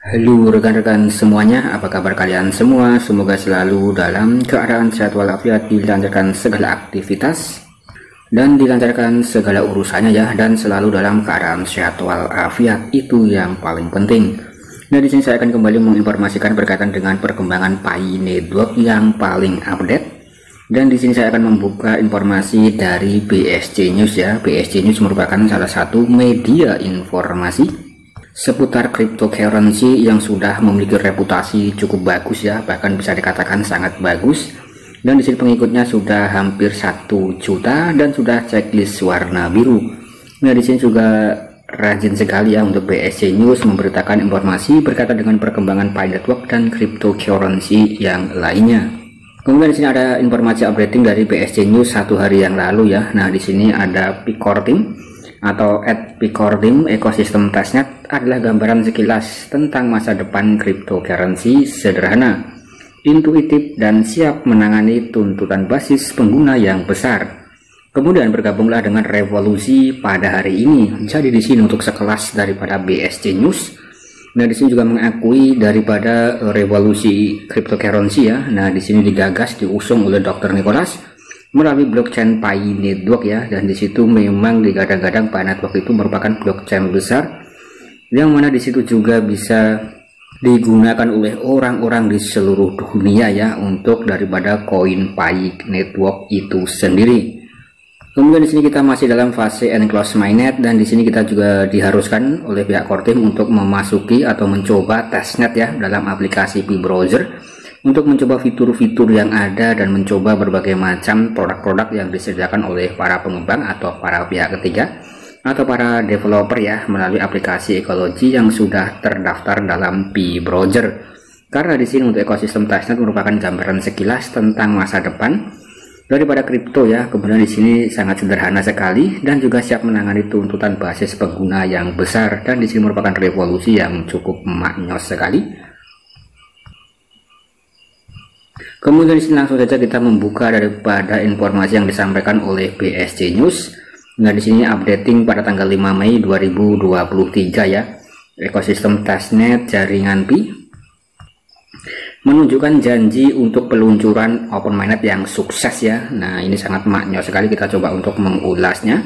Halo rekan-rekan semuanya, apa kabar kalian semua? Semoga selalu dalam keadaan sehat walafiat, dilancarkan segala aktivitas dan dilancarkan segala urusannya ya, dan selalu dalam keadaan sehat walafiat, itu yang paling penting. Nah, di sini saya akan kembali menginformasikan berkaitan dengan perkembangan Pi Network yang paling update. Dan di sini saya akan membuka informasi dari BSC News ya. BSC News merupakan salah satu media informasi seputar cryptocurrency yang sudah memiliki reputasi cukup bagus ya, bahkan bisa dikatakan sangat bagus. Dan di sini pengikutnya sudah hampir 1 juta dan sudah checklist warna biru. Nah, di sini juga rajin sekali ya untuk BSC News memberitakan informasi berkaitan dengan perkembangan Pi Network dan cryptocurrency yang lainnya. Kemudian di sini ada informasi updating dari BSC News 1 hari yang lalu ya. Nah, di sini ada Picorteam atau @Picorteam ekosistem testnet adalah gambaran sekilas tentang masa depan cryptocurrency sederhana, intuitif, dan siap menangani tuntutan basis pengguna yang besar. Kemudian bergabunglah dengan revolusi pada hari ini. Jadi di sini untuk sekelas daripada BSC News. Nah, di sini juga mengakui daripada revolusi cryptocurrency ya. Nah, di sini digagas diusung oleh Dr. Nicholas melalui blockchain Pi Network ya, dan disitu memang digadang-gadang Pi Network itu merupakan blockchain besar yang mana disitu juga bisa digunakan oleh orang-orang di seluruh dunia ya untuk daripada koin Pi Network itu sendiri. Kemudian di sini kita masih dalam fase enclosed mainnet, dan di sini kita juga diharuskan oleh pihak core team untuk memasuki atau mencoba testnet ya dalam aplikasi Pi browser untuk mencoba fitur-fitur yang ada dan mencoba berbagai macam produk-produk yang disediakan oleh para pengembang atau para pihak ketiga atau para developer ya melalui aplikasi ekologi yang sudah terdaftar dalam Pi browser. Karena di sini untuk ekosistem testnet merupakan gambaran sekilas tentang masa depan daripada kripto ya. Kemudian di sini sangat sederhana sekali dan juga siap menangani tuntutan basis pengguna yang besar, dan di sini merupakan revolusi yang cukup maknyos sekali. Kemudian di sini langsung saja kita membuka daripada informasi yang disampaikan oleh BSC News. Nah, di sini updating pada tanggal 5 Mei 2023 ya. Ekosistem testnet jaringan Pi menunjukkan janji untuk peluncuran open mainnet yang sukses ya. Nah, ini sangat maknyos sekali, kita coba untuk mengulasnya.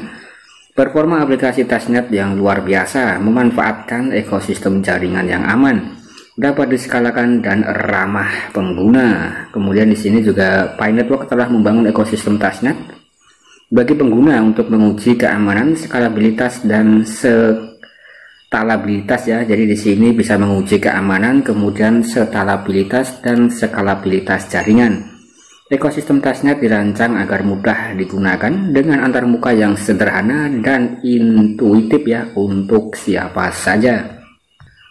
Performa aplikasi testnet yang luar biasa memanfaatkan ekosistem jaringan yang aman, dapat diskalakan dan ramah pengguna. Kemudian di sini juga Pi Network telah membangun ekosistem testnet bagi pengguna untuk menguji keamanan, skalabilitas, dan skalabilitas ya. Jadi di sini bisa menguji keamanan, kemudian skalabilitas dan skalabilitas jaringan. Ekosistem testnet dirancang agar mudah digunakan dengan antarmuka yang sederhana dan intuitif ya untuk siapa saja.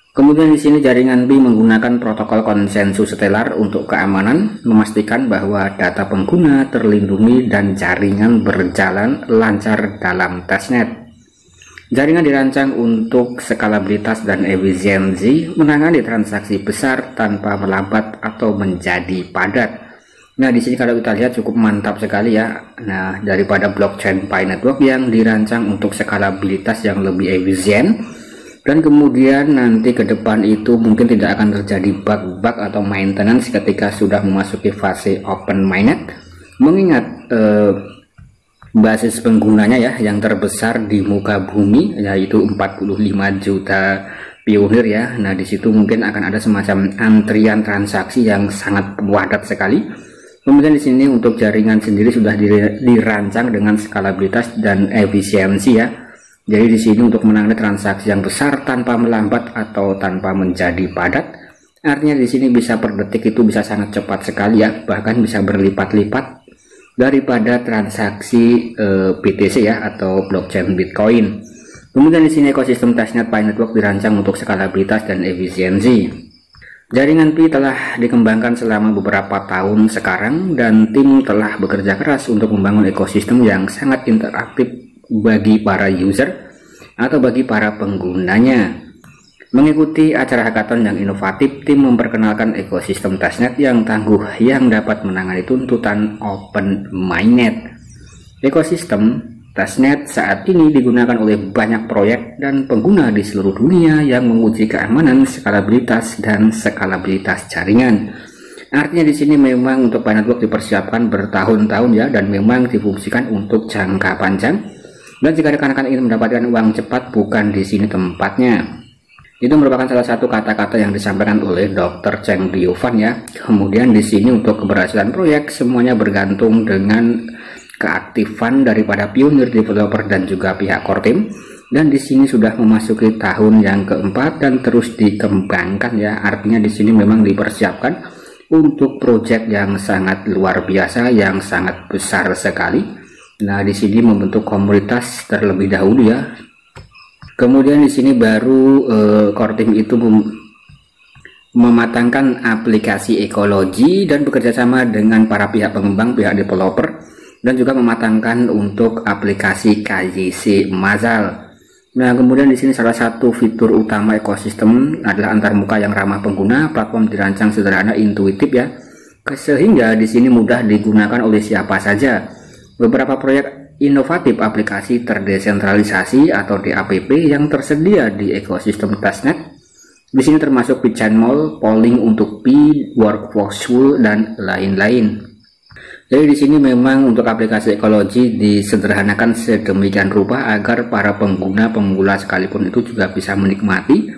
Kemudian di sini jaringan Pi menggunakan protokol konsensus stellar untuk keamanan, memastikan bahwa data pengguna terlindungi dan jaringan berjalan lancar dalam testnet. Jaringan dirancang untuk skalabilitas dan efisiensi, menangani transaksi besar tanpa melambat atau menjadi padat. Nah, di sini kalau kita lihat cukup mantap sekali ya. Nah, daripada blockchain Pi Network yang dirancang untuk skalabilitas yang lebih efisien, dan kemudian nanti ke depan itu mungkin tidak akan terjadi bug-bug atau maintenance ketika sudah memasuki fase open mainnet, mengingat basis penggunanya ya yang terbesar di muka bumi yaitu 45 juta pionir ya. Nah, di situ mungkin akan ada semacam antrian transaksi yang sangat padat sekali. Kemudian di sini untuk jaringan sendiri sudah dirancang dengan skalabilitas dan efisiensi ya. Jadi di sini untuk menangani transaksi yang besar tanpa melambat atau tanpa menjadi padat. Artinya di sini bisa per detik itu bisa sangat cepat sekali ya, bahkan bisa berlipat-lipat daripada transaksi BTC ya atau blockchain Bitcoin. Kemudian di sini ekosistem testnet Pi Network dirancang untuk skalabilitas dan efisiensi. Jaringan Pi telah dikembangkan selama beberapa tahun sekarang, dan tim telah bekerja keras untuk membangun ekosistem yang sangat interaktif bagi para user atau bagi para penggunanya. Mengikuti acara hackathon yang inovatif, tim memperkenalkan ekosistem testnet yang tangguh yang dapat menangani tuntutan open mainnet. Ekosistem Testnet saat ini digunakan oleh banyak proyek dan pengguna di seluruh dunia yang menguji keamanan, skalabilitas, dan skalabilitas jaringan. Artinya di sini memang untuk Pi Network dipersiapkan bertahun-tahun ya, dan memang difungsikan untuk jangka panjang. Dan jika rekan-rekan ingin mendapatkan uang cepat, bukan di sini tempatnya. Itu merupakan salah satu kata-kata yang disampaikan oleh Dr. Cheng Diovan ya. Kemudian di sini untuk keberhasilan proyek semuanya bergantung dengan keaktifan daripada pionir developer dan juga pihak core team. Dan di sini sudah memasuki tahun yang keempat dan terus dikembangkan ya. Artinya di sini memang dipersiapkan untuk proyek yang sangat luar biasa, yang sangat besar sekali. Nah, di sini membentuk komunitas terlebih dahulu ya. Kemudian di sini baru core team itu mematangkan aplikasi ekologi dan bekerjasama dengan para pihak pengembang, pihak developer, dan juga mematangkan untuk aplikasi KYC Mazal. Nah, kemudian di sini salah satu fitur utama ekosistem adalah antarmuka yang ramah pengguna. Platform dirancang sederhana, intuitif ya, sehingga di sini mudah digunakan oleh siapa saja. Beberapa proyek inovatif aplikasi terdesentralisasi atau DAPP yang tersedia di ekosistem Testnet. Di sini termasuk PiChannel, polling untuk Pi, Workforceful, dan lain-lain. Jadi di sini memang untuk aplikasi ekologi disederhanakan sedemikian rupa agar para pengguna pemula sekalipun itu juga bisa menikmati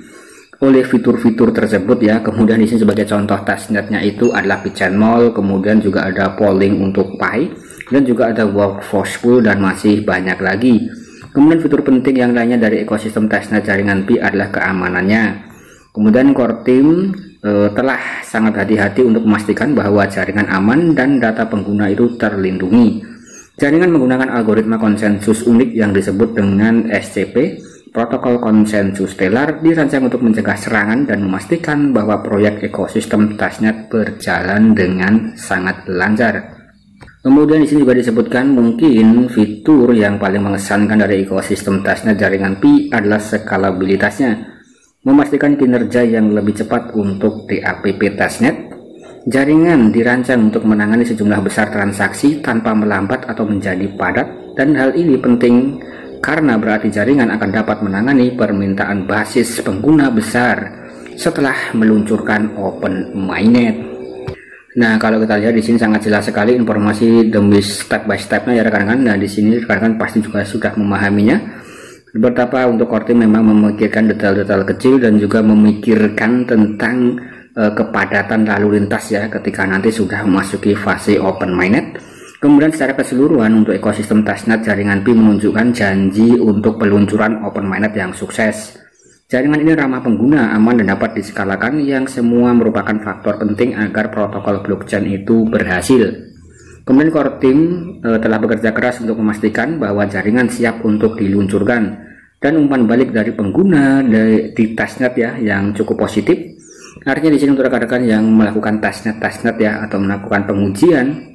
oleh fitur-fitur tersebut ya. Kemudian di sini sebagai contoh testnetnya itu adalah PiChannel, kemudian juga ada polling untuk Pi, dan juga ada Workforceful, dan masih banyak lagi. Kemudian fitur penting yang lainnya dari ekosistem testnet jaringan Pi adalah keamanannya. Kemudian core team telah sangat hati-hati untuk memastikan bahwa jaringan aman dan data pengguna itu terlindungi. Jaringan menggunakan algoritma konsensus unik yang disebut dengan SCP, protokol konsensus stellar, dirancang untuk mencegah serangan dan memastikan bahwa proyek ekosistem testnet berjalan dengan sangat lancar. Kemudian di sini juga disebutkan mungkin fitur yang paling mengesankan dari ekosistem testnet jaringan Pi adalah skalabilitasnya. Memastikan kinerja yang lebih cepat untuk DAPP testnet. Jaringan dirancang untuk menangani sejumlah besar transaksi tanpa melambat atau menjadi padat, dan hal ini penting karena berarti jaringan akan dapat menangani permintaan basis pengguna besar setelah meluncurkan Open Mainnet. Nah, kalau kita lihat di sini sangat jelas sekali informasi demi step by stepnya ya rekan-rekan. Nah, di sini rekan-rekan pasti juga sudah memahaminya. Betapa untuk core team memang memikirkan detail-detail kecil dan juga memikirkan tentang kepadatan lalu lintas ya ketika nanti sudah memasuki fase Open Mainnet. Kemudian secara keseluruhan untuk ekosistem testnet jaringan Pi menunjukkan janji untuk peluncuran Open Mainnet yang sukses. Jaringan ini ramah pengguna, aman, dan dapat diskalakan, yang semua merupakan faktor penting agar protokol blockchain itu berhasil. Kemudian core team telah bekerja keras untuk memastikan bahwa jaringan siap untuk diluncurkan, dan umpan balik dari pengguna di testnet ya yang cukup positif. Artinya di sini untuk rekan-rekan yang melakukan testnet ya atau melakukan pengujian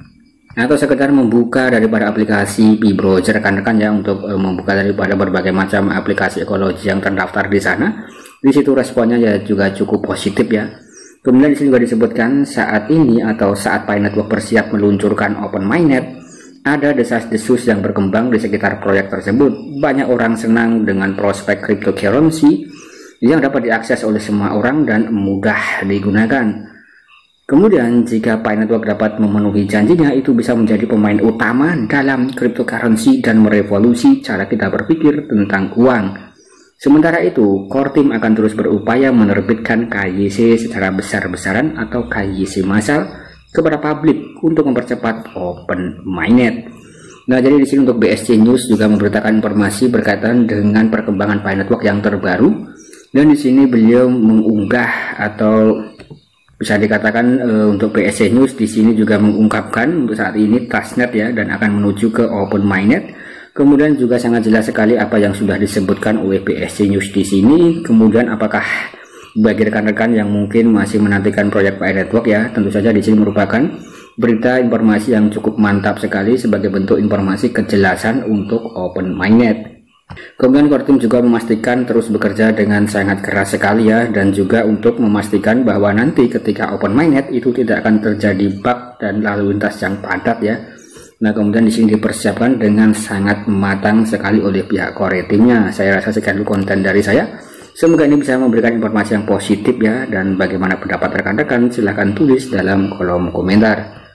atau sekedar membuka daripada aplikasi Pi Browser rekan-rekan ya, untuk membuka daripada berbagai macam aplikasi ekologi yang terdaftar di sana. Di situ responnya ya juga cukup positif ya. Kemudian di sini juga disebutkan saat ini atau saat Pi Network bersiap meluncurkan Open Mainnet, ada desas-desus yang berkembang di sekitar proyek tersebut. Banyak orang senang dengan prospek cryptocurrency yang dapat diakses oleh semua orang dan mudah digunakan. Kemudian jika Pi Network dapat memenuhi janjinya, itu bisa menjadi pemain utama dalam cryptocurrency dan merevolusi cara kita berpikir tentang uang. Sementara itu, core team akan terus berupaya menerbitkan KYC secara besar-besaran atau KYC massal kepada publik untuk mempercepat Open Mainnet. Nah, jadi di sini untuk BSC News juga memberitakan informasi berkaitan dengan perkembangan Pi Network yang terbaru, dan di sini beliau mengunggah atau bisa dikatakan untuk BSC News di sini juga mengungkapkan saat ini testnet ya dan akan menuju ke Open Mainnet. Kemudian juga sangat jelas sekali apa yang sudah disebutkan oleh BSC News di sini. Kemudian apakah bagi rekan-rekan yang mungkin masih menantikan proyek Pi Network ya, tentu saja di sini merupakan berita informasi yang cukup mantap sekali sebagai bentuk informasi kejelasan untuk Open Mainnet. Kemudian core team juga memastikan terus bekerja dengan sangat keras sekali ya, dan juga untuk memastikan bahwa nanti ketika Open Mainnet itu tidak akan terjadi bug dan lalu lintas yang padat ya. Nah, kemudian di sini dipersiapkan dengan sangat matang sekali oleh pihak core timnya. Saya rasa sekian dulu konten dari saya. Semoga ini bisa memberikan informasi yang positif ya. Dan bagaimana pendapat rekan-rekan silahkan tulis dalam kolom komentar.